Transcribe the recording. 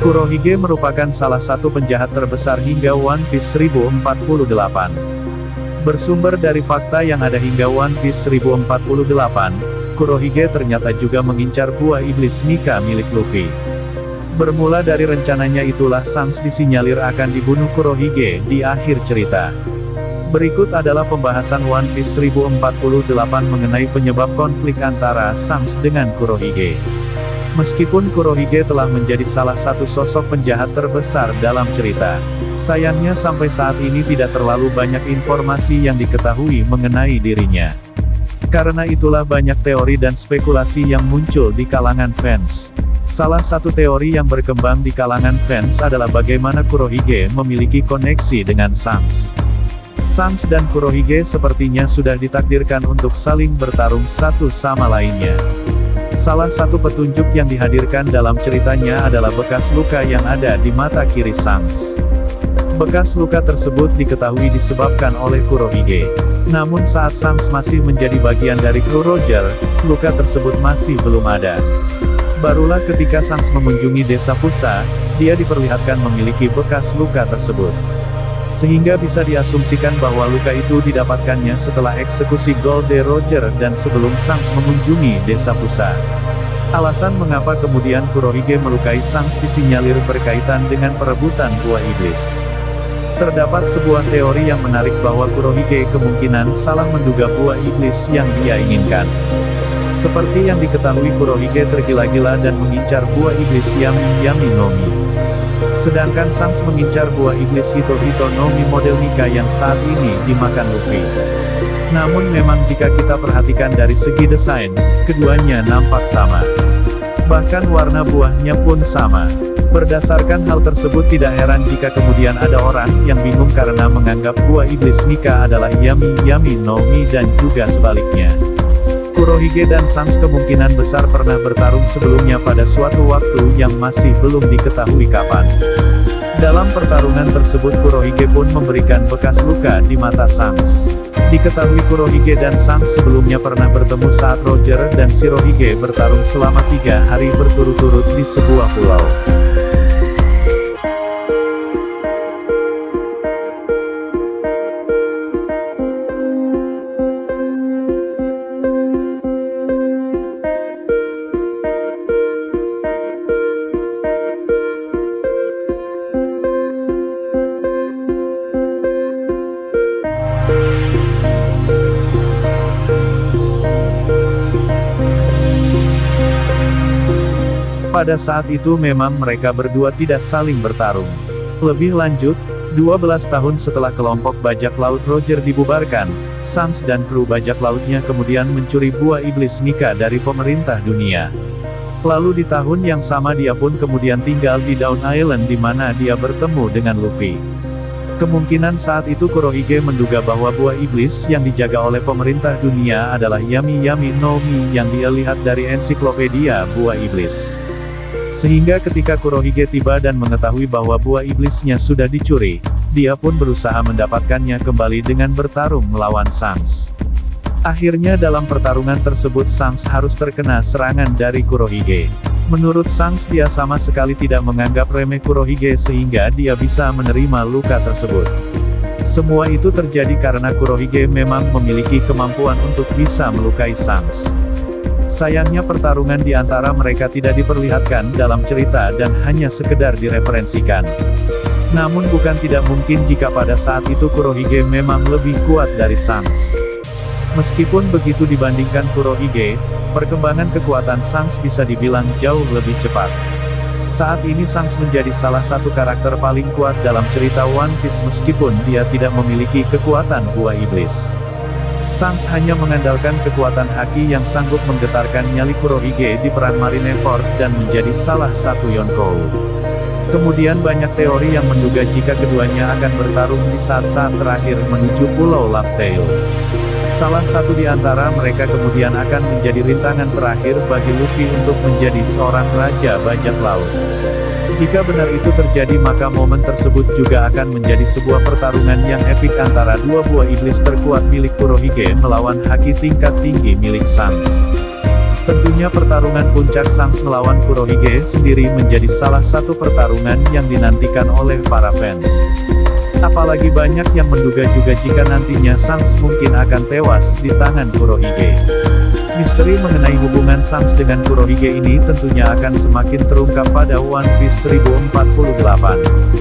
Kurohige merupakan salah satu penjahat terbesar hingga One Piece 1048. Bersumber dari fakta yang ada hingga One Piece 1048, Kurohige ternyata juga mengincar buah iblis Nika milik Luffy. Bermula dari rencananya itulah Shanks disinyalir akan dibunuh Kurohige di akhir cerita. Berikut adalah pembahasan One Piece 1048 mengenai penyebab konflik antara Shanks dengan Kurohige. Meskipun Kurohige telah menjadi salah satu sosok penjahat terbesar dalam cerita, sayangnya sampai saat ini tidak terlalu banyak informasi yang diketahui mengenai dirinya. Karena itulah banyak teori dan spekulasi yang muncul di kalangan fans. Salah satu teori yang berkembang di kalangan fans adalah bagaimana Kurohige memiliki koneksi dengan Shanks. Shanks dan Kurohige sepertinya sudah ditakdirkan untuk saling bertarung satu sama lainnya. Salah satu petunjuk yang dihadirkan dalam ceritanya adalah bekas luka yang ada di mata kiri Shanks. Bekas luka tersebut diketahui disebabkan oleh Kurohige. Namun saat Shanks masih menjadi bagian dari kru Roger, luka tersebut masih belum ada. Barulah ketika Shanks mengunjungi desa Pusa, dia diperlihatkan memiliki bekas luka tersebut. Sehingga bisa diasumsikan bahwa luka itu didapatkannya setelah eksekusi Gold Roger dan sebelum Shanks mengunjungi desa Pusa. Alasan mengapa kemudian Kurohige melukai Shanks disinyalir berkaitan dengan perebutan buah iblis. Terdapat sebuah teori yang menarik bahwa Kurohige kemungkinan salah menduga buah iblis yang dia inginkan. Seperti yang diketahui, Kurohige tergila-gila dan mengincar buah iblis Yami Yami no Mi. Sedangkan Shanks mengincar buah iblis Hito Hito no Mi model Nika yang saat ini dimakan Luffy. Namun memang jika kita perhatikan dari segi desain, keduanya nampak sama. Bahkan warna buahnya pun sama. Berdasarkan hal tersebut tidak heran jika kemudian ada orang yang bingung karena menganggap buah iblis Nika adalah Yami Yami no Mi dan juga sebaliknya. Kurohige dan Shanks kemungkinan besar pernah bertarung sebelumnya pada suatu waktu yang masih belum diketahui kapan. Dalam pertarungan tersebut Kurohige pun memberikan bekas luka di mata Shanks. Diketahui Kurohige dan Shanks sebelumnya pernah bertemu saat Roger dan Shirohige bertarung selama 3 hari berturut-turut di sebuah pulau. Pada saat itu memang mereka berdua tidak saling bertarung. Lebih lanjut, 12 tahun setelah kelompok bajak laut Roger dibubarkan, Shanks dan kru bajak lautnya kemudian mencuri buah iblis Nika dari pemerintah dunia. Lalu di tahun yang sama dia pun kemudian tinggal di Dawn Island di mana dia bertemu dengan Luffy. Kemungkinan saat itu Kurohige menduga bahwa buah iblis yang dijaga oleh pemerintah dunia adalah Yami Yami no Mi yang dia lihat dari ensiklopedia buah iblis. Sehingga ketika Kurohige tiba dan mengetahui bahwa buah iblisnya sudah dicuri, dia pun berusaha mendapatkannya kembali dengan bertarung melawan Shanks. Akhirnya dalam pertarungan tersebut Shanks harus terkena serangan dari Kurohige. Menurut Shanks dia sama sekali tidak menganggap remeh Kurohige sehingga dia bisa menerima luka tersebut. Semua itu terjadi karena Kurohige memang memiliki kemampuan untuk bisa melukai Shanks. Sayangnya pertarungan di antara mereka tidak diperlihatkan dalam cerita dan hanya sekedar direferensikan. Namun bukan tidak mungkin jika pada saat itu Kurohige memang lebih kuat dari Shanks. Meskipun begitu dibandingkan Kurohige, perkembangan kekuatan Shanks bisa dibilang jauh lebih cepat. Saat ini Shanks menjadi salah satu karakter paling kuat dalam cerita One Piece meskipun dia tidak memiliki kekuatan buah iblis. Shanks hanya mengandalkan kekuatan haki yang sanggup menggetarkan nyali Kurohige di peran Marineford dan menjadi salah satu Yonkou. Kemudian banyak teori yang menduga jika keduanya akan bertarung di saat-saat terakhir menuju Pulau Laugh-Tale. Salah satu di antara mereka kemudian akan menjadi rintangan terakhir bagi Luffy untuk menjadi seorang raja bajak laut. Jika benar itu terjadi maka momen tersebut juga akan menjadi sebuah pertarungan yang epik antara dua buah iblis terkuat milik Kurohige melawan haki tingkat tinggi milik Shanks. Tentunya pertarungan puncak Shanks melawan Kurohige sendiri menjadi salah satu pertarungan yang dinantikan oleh para fans. Apalagi banyak yang menduga juga jika nantinya Shanks mungkin akan tewas di tangan Kurohige. Misteri mengenai hubungan Shanks dengan Kurohige ini tentunya akan semakin terungkap pada One Piece 1048.